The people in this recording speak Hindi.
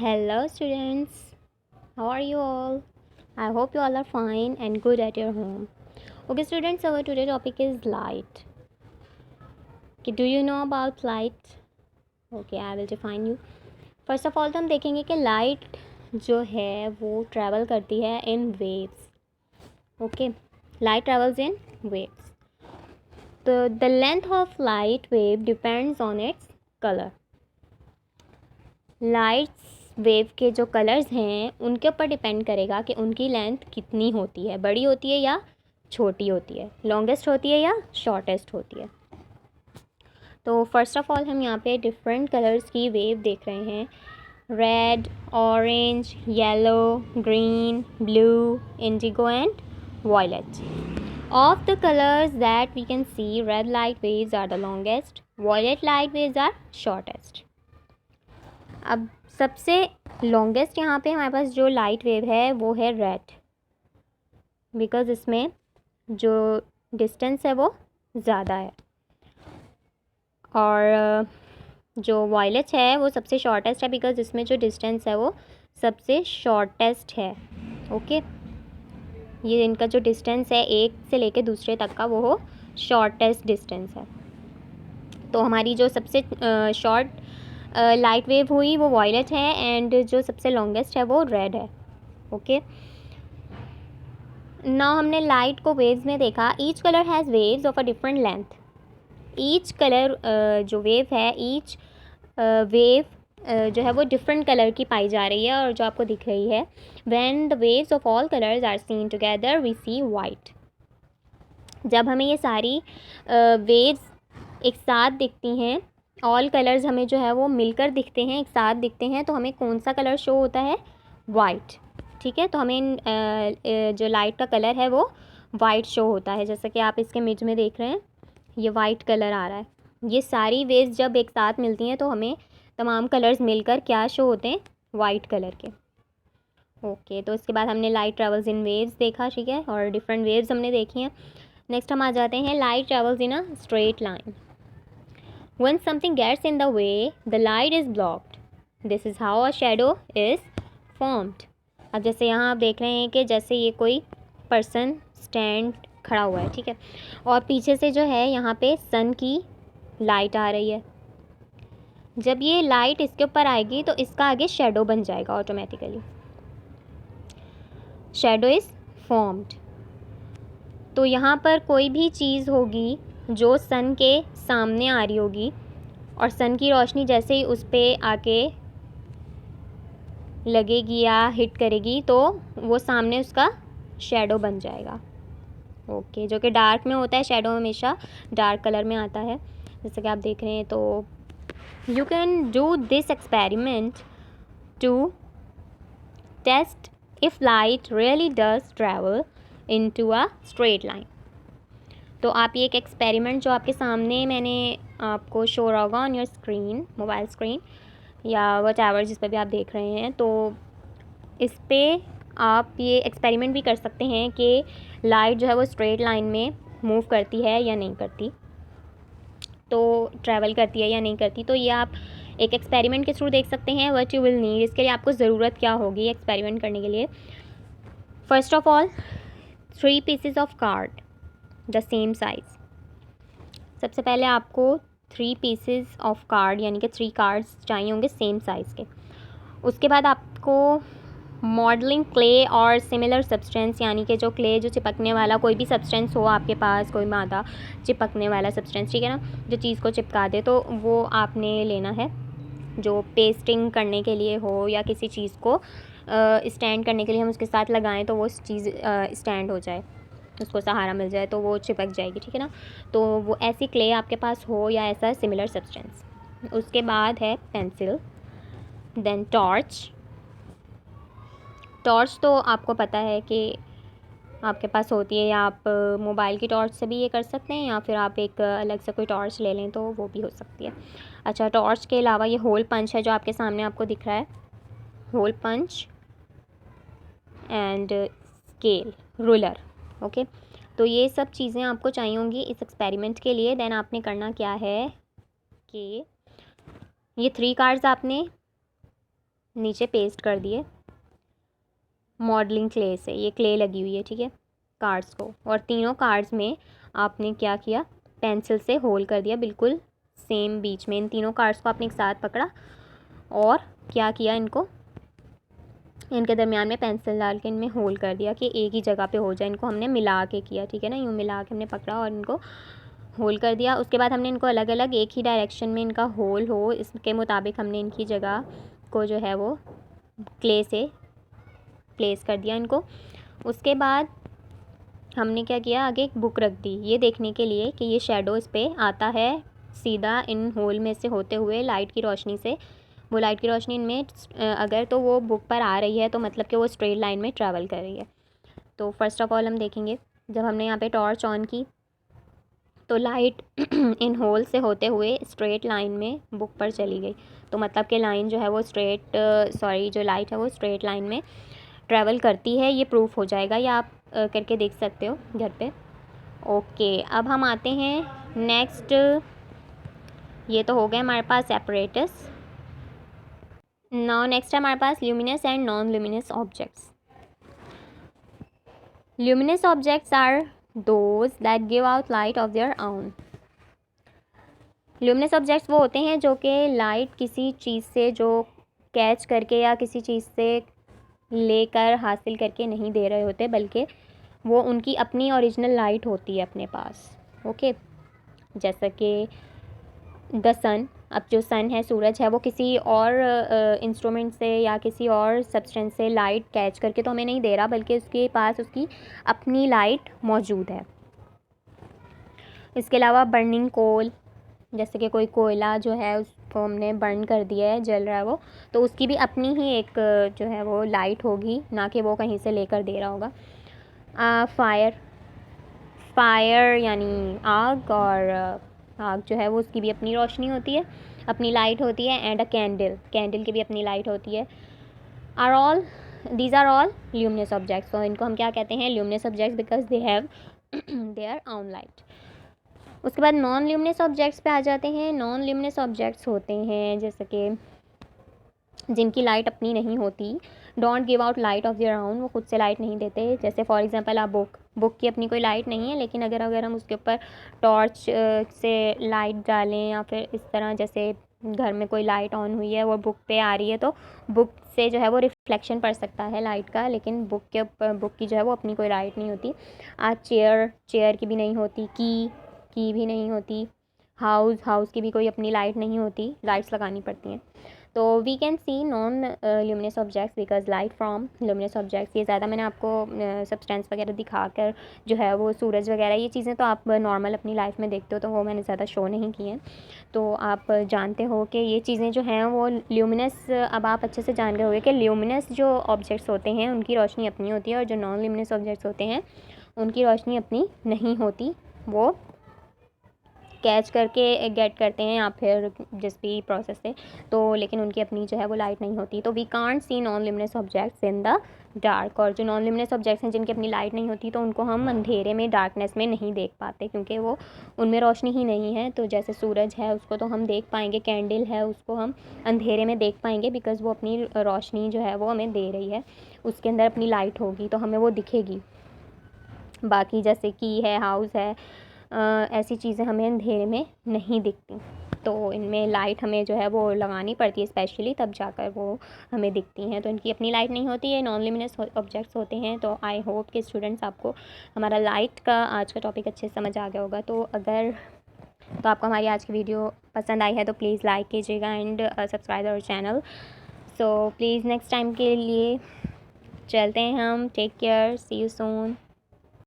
Hello, students. How are you all? I hope you all are fine and good at your home. Okay, students, our today topic is light. Okay, do you know about light? Okay, I will define you. First of all, तो हम देखेंगे कि लाइट जो है वो ट्रैवल करती है इन वेव्स. ओके, लाइट ट्रैवल्स इन वेव्स. तो the length of light wave depends on its colour. Lights wave के जो कलर्स हैं उनके ऊपर डिपेंड करेगा कि उनकी लेंथ कितनी होती है, बड़ी होती है या छोटी होती है, लॉन्गेस्ट होती है या शॉर्टेस्ट होती है. तो फर्स्ट ऑफ ऑल हम यहाँ पे डिफरेंट कलर्स की वेव देख रहे हैं. Red, orange, yellow, green, blue, indigo and violet. Of the colours that we can see, red light waves are the longest, violet light waves are shortest. अब सबसे लॉन्गेस्ट यहाँ पे हमारे पास जो लाइट वेव है वो है रेड, बिकॉज इसमें जो डिस्टेंस है वो ज़्यादा है. और जो वॉयलेट है वो सबसे शॉर्टेस्ट है, बिकॉज इसमें जो डिस्टेंस है वो सबसे शॉर्टेस्ट है. ओके, ये इनका जो डिस्टेंस है एक से लेके दूसरे तक का वो शॉर्टेस्ट डिस्टेंस है. तो हमारी जो सबसे शॉर्ट लाइट वेव हुई वो वॉयलेट है एंड जो सबसे लॉन्गेस्ट है वो रेड है. ओके, नाउ हमने लाइट को वेव्स में देखा. Each colour has waves of a different length. Each colour जो वेव है, ईच वेव जो है वो डिफरेंट कलर की पाई जा रही है और जो आपको दिख रही है. When the waves of all colours are seen together we see white. जब हमें ये सारी वेव्स एक साथ दिखती हैं, ऑल कलर्स हमें जो है वो मिलकर दिखते हैं, एक साथ दिखते हैं, तो हमें कौन सा कलर शो होता है? वाइट. ठीक है, तो हमें जो लाइट का कलर है वो वाइट शो होता है. जैसा कि आप इसके इमेज में देख रहे हैं, ये वाइट कलर आ रहा है. ये सारी वेव्स जब एक साथ मिलती हैं तो हमें तमाम कलर्स मिलकर क्या शो होते हैं? वाइट कलर के. ओके, तो इसके बाद हमने लाइट ट्रेवल्स इन वेव्स देखा. ठीक है, और डिफरेंट वेव्स हमने देखी हैं. नेक्स्ट हम आ जाते हैं light travels in a straight line. When something gets in the way, the light is blocked. This is how a shadow is formed. अब जैसे यहाँ आप देख रहे हैं कि जैसे ये कोई पर्सन स्टैंड खड़ा हुआ है. ठीक है, और पीछे से जो है यहाँ पे सन की लाइट आ रही है. जब ये लाइट इसके ऊपर आएगी तो इसका आगे शेडो बन जाएगा ऑटोमेटिकली. Shadow is formed. तो यहाँ पर कोई भी चीज़ होगी जो सन के सामने आ रही होगी और सन की रोशनी जैसे ही उस पर आके लगेगी या हिट करेगी तो वो सामने उसका शेडो बन जाएगा. ओके, जो कि डार्क में होता है. शेडो हमेशा डार्क कलर में आता है, जैसे कि आप देख रहे हैं. तो you can do this experiment to test if light really does travel into a straight line. तो आप ये एक एक्सपेरिमेंट जो आपके सामने मैंने आपको शो होगा on your screen, mobile screen या वट एवर जिस पर भी आप देख रहे हैं, तो इस पर आप ये एक्सपेरिमेंट भी कर सकते हैं कि लाइट जो है वो स्ट्रेट लाइन में मूव करती है या नहीं करती, तो ट्रैवल करती है या नहीं करती. तो ये आप एक एक्सपेरिमेंट के थ्रू देख सकते हैं. व्हाट यू विल नीड, इसके लिए आपको ज़रूरत क्या होगी एक्सपेरिमेंट करने के लिए? First of all 3 pieces of card the same size. सबसे पहले आपको 3 पीसेस ऑफ कार्ड यानी कि 3 कार्ड्स चाहिए होंगे सेम साइज़ के. उसके बाद आपको मॉडलिंग क्ले और सिमिलर सब्सटेंस, यानी कि जो क्ले जो चिपकने वाला कोई भी सब्सटेंस हो आपके पास, कोई मादा चिपकने वाला सब्सटेंस, ठीक है ना, जो चीज़ को चिपका दे, तो वो आपने लेना है. जो पेस्टिंग करने के लिए हो या किसी चीज़ को स्टैंड करने के लिए हम उसके साथ लगाएं तो वो चीज़ स्टैंड हो जाए, उसको सहारा मिल जाए, तो वो चिपक जाएगी. ठीक है ना, तो वो ऐसी क्ले आपके पास हो या ऐसा सिमिलर सब्सटेंस. उसके बाद है पेंसिल, देन टॉर्च. टॉर्च तो आपको पता है कि आपके पास होती है, या आप मोबाइल की टॉर्च से भी ये कर सकते हैं, या फिर आप एक अलग से कोई टॉर्च ले लें तो वो भी हो सकती है. अच्छा, टॉर्च के अलावा ये होल पंच है जो आपके सामने आपको दिख रहा है, hole punch and scale, ruler. Okay, तो ये सब चीज़ें आपको चाहिए होंगी इस एक्सपेरिमेंट के लिए. देन आपने करना क्या है कि ये 3 कार्ड्स आपने नीचे पेस्ट कर दिए मॉडलिंग क्ले से। ये क्ले लगी हुई है, ठीक है, कार्ड्स को। और तीनों कार्ड्स में आपने क्या किया, पेंसिल से होल कर दिया बिल्कुल सेम बीच में। इन तीनों कार्ड्स को आपने एक साथ पकड़ा और क्या किया, इनके दरमियान में पेंसिल डाल के इनमें होल कर दिया कि एक ही जगह पे हो जाए। इनको हमने मिला के किया, ठीक है ना, यूँ मिला के हमने पकड़ा और इनको होल कर दिया। उसके बाद हमने इनको अलग अलग एक ही डायरेक्शन में इनका होल हो, इसके मुताबिक हमने इनकी जगह को जो है वो क्ले से प्लेस कर दिया इनको। उसके बाद हमने क्या किया, आगे एक बुक रख दी ये देखने के लिए कि ये शेडो इस पर आता है सीधा इन होल में से होते हुए लाइट की रोशनी से। वो लाइट की रोशनी इनमें अगर तो वो बुक पर आ रही है तो मतलब कि वो स्ट्रेट लाइन में ट्रैवल कर रही है। तो फर्स्ट ऑफ ऑल हम देखेंगे, जब हमने यहाँ पे टॉर्च ऑन की तो लाइट इन होल से होते हुए स्ट्रेट लाइन में बुक पर चली गई। तो मतलब कि लाइन जो है वो जो लाइट है वो स्ट्रेट लाइन में ट्रैवल करती है, ये प्रूफ हो जाएगा। या आप करके देख सकते हो घर पे। ओके, अब हम आते हैं नेक्स्ट। ये तो हो गया हमारे पास एपरेटस। नाउ नेक्स्ट है हमारे पास luminous and non luminous objects. Luminous objects are those that give out light of their own. Luminous objects वो होते हैं जो कि लाइट किसी चीज़ से जो कैच करके या किसी चीज़ से लेकर हासिल करके नहीं दे रहे होते, बल्कि वो उनकी अपनी ओरिजिनल लाइट होती है अपने पास। ओके, जैसा कि द सन, अब जो सन है, सूरज है, वो किसी और इंस्ट्रूमेंट से या किसी और सब्सटेंस से लाइट कैच करके तो हमें नहीं दे रहा, बल्कि उसके पास उसकी अपनी लाइट मौजूद है। इसके अलावा बर्निंग कोल, जैसे कि कोई कोयला जो है उसको हमने बर्न कर दिया है, जल रहा है वो, तो उसकी भी अपनी ही एक जो है वो लाइट होगी, ना कि वो कहीं से लेकर दे रहा होगा। फायर यानी आग, और आग जो है वो उसकी भी अपनी रोशनी होती है, अपनी लाइट होती है। एंड अ कैंडल की भी अपनी लाइट होती है। These are all luminous objects. तो इनको हम क्या कहते हैं, luminous objects, because they have their own light. उसके बाद नॉन ल्यूमिनस ऑब्जेक्ट्स पे आ जाते हैं। नॉन ल्यूमिनस ऑब्जेक्ट्स होते हैं जैसे कि जिनकी लाइट अपनी नहीं होती, don't give out light of their own, वो खुद से लाइट नहीं देते। जैसे फॉर एग्जांपल आप बुक की अपनी कोई लाइट नहीं है, लेकिन अगर हम उसके ऊपर टॉर्च से लाइट डालें या फिर इस तरह जैसे घर में कोई लाइट ऑन हुई है वो बुक पे आ रही है, तो बुक से जो है वो रिफ्लेक्शन पड़ सकता है लाइट का, लेकिन बुक की जो है वो अपनी कोई लाइट नहीं होती। आज चेयर की भी नहीं होती, की भी नहीं होती। हाउस की भी कोई अपनी लाइट नहीं होती, लाइट्स लगानी पड़ती हैं। तो we can see non luminous objects because light from luminous objects. ये ज़्यादा मैंने आपको सब्सटेंस वगैरह दिखाकर जो है वो सूरज वगैरह ये चीज़ें तो आप नॉर्मल अपनी लाइफ में देखते हो, तो वो मैंने ज़्यादा शो नहीं की हैं। तो आप जानते हो कि ये चीज़ें जो हैं वो ल्यूमिनस, अब आप अच्छे से जान गए होंगे कि ल्यूमिनस जो ऑब्जेक्ट्स होते हैं उनकी रोशनी अपनी होती है, और जो नॉन ल्यूमिनस ऑब्जेक्ट्स होते हैं उनकी रोशनी अपनी नहीं होती, वो कैच करके गेट करते हैं या फिर जिस भी प्रोसेस से, तो लेकिन उनकी अपनी जो है वो लाइट नहीं होती। तो we can't see non luminous objects in the dark. और जो नॉन ल्यूमिनस ऑब्जेक्ट्स हैं जिनकी अपनी लाइट नहीं होती, तो उनको हम अंधेरे में, डार्कनेस में नहीं देख पाते, क्योंकि वो उनमें रोशनी ही नहीं है। तो जैसे सूरज है उसको तो हम देख पाएंगे, कैंडल है उसको हम अंधेरे में देख पाएंगे, बिकॉज़ वो अपनी रोशनी जो है वो हमें दे रही है, उसके अंदर अपनी लाइट होगी तो हमें वो दिखेगी। बाकी जैसे की है, हाउस है, ऐसी चीज़ें हमें अंधेरे में नहीं दिखती, तो इनमें लाइट हमें जो है वो लगानी पड़ती है स्पेशली, तब जाकर वो हमें दिखती हैं। तो इनकी अपनी लाइट नहीं होती है, नॉन ल्यूमिनस ऑब्जेक्ट्स होते हैं। तो आई होप कि स्टूडेंट्स आपको हमारा लाइट का आज का टॉपिक अच्छे से समझ आ गया होगा। तो आपको हमारी आज की वीडियो पसंद आई है तो प्लीज़ लाइक कीजिएगा and subscribe our channel. So please next time के लिए चलते हैं हम। Take care, see you soon.